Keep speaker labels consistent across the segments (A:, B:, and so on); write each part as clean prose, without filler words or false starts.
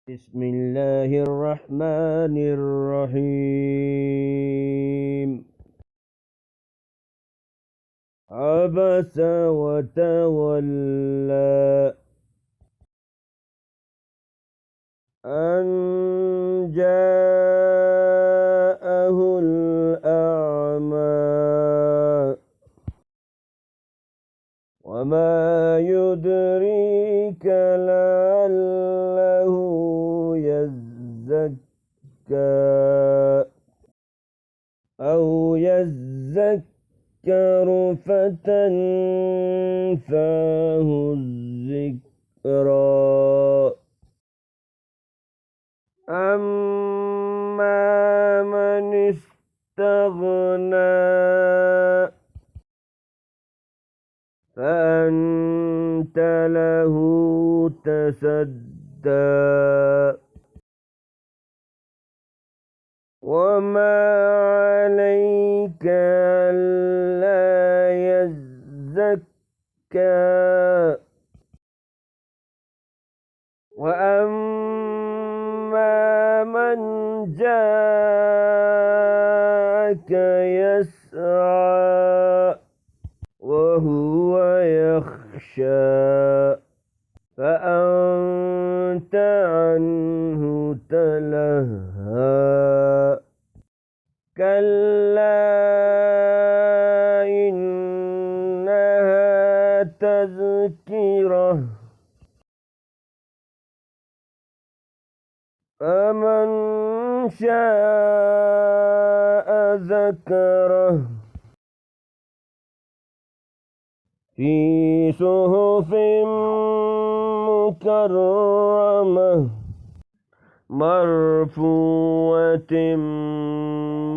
A: بسم الله الرحمن الرحيم. عبس وتولى أن جاءه الأعمى وما يدريك لعله يزكى أو يذكر فتنفعه الذكرى. أما من استغنى فأنت له تصدى وما عليك ألا يزكى. وأما من جاءك يسعى وهو يخشى فأنت عنه تلهى. كلا إنها تذكرة فمن شاء ذكره في صحف مكرمة مرفوعة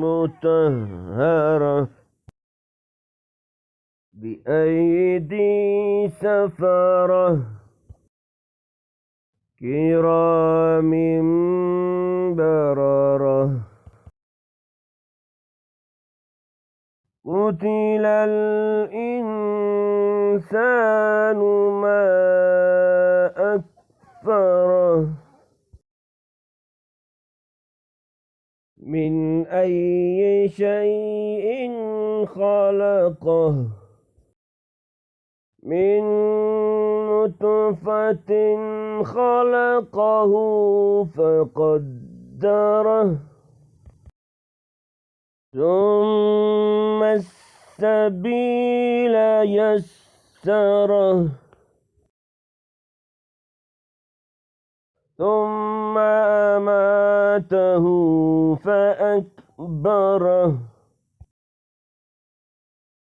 A: مطهرة بأيدي سفرة كرام بررة. قتل الإنسان ما أكفره من أي شيء خلقه من نطفة خلقه فقدره ثم السبيل يسره ثم أماته فأكبره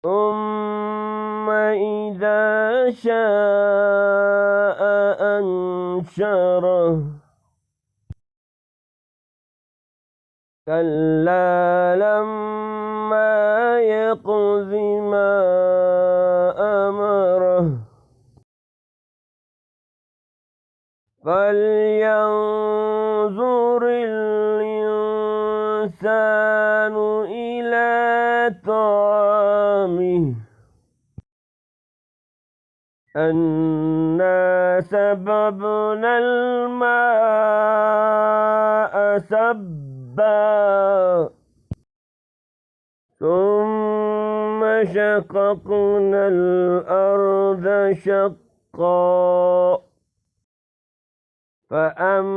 A: ثم إذا شاء أنشره. كلا لما يقض ما أمره فلينظر الإنسان إلى طعامه أنا سببنا الماء سبا ثم شققنا الأرض شقا فأنبتنا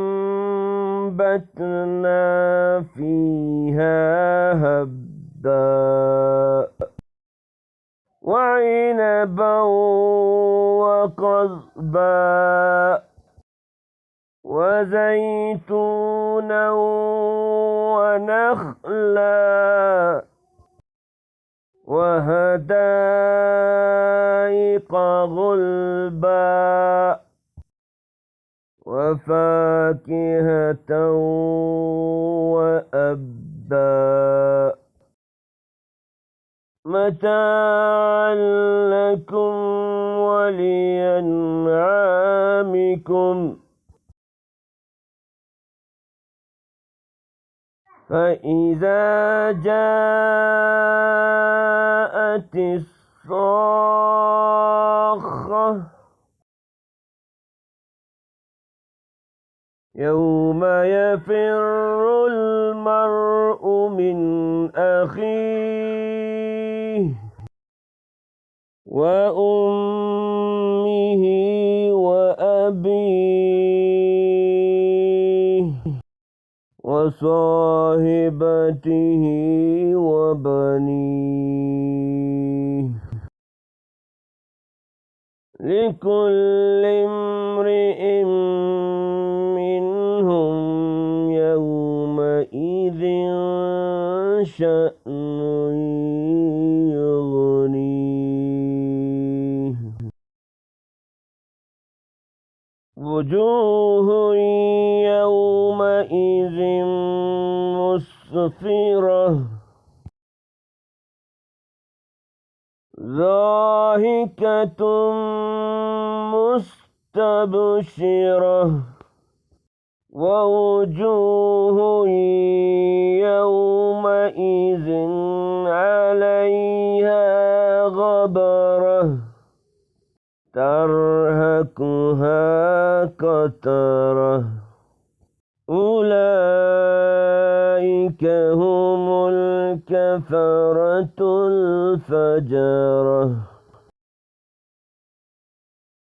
A: فيها هبا وعنبا وقضبا وزيتونا ونخلا وحدائق غلبا وفاكهة وأبا متاعا لكم ولأنعامكم. فإذا جاءت الصاخة يوم يفر المرء من أخيه وأمه وأبيه وصاحبته وبنيه لكل امرئ منهم يومئذ شأن يغنيه وجوه يومئذ مسفرة ضاحكة مستبشرة ووجوه يومئذ عليها غبرة ترهقها قترة أولئك هم الكفرة الفجرة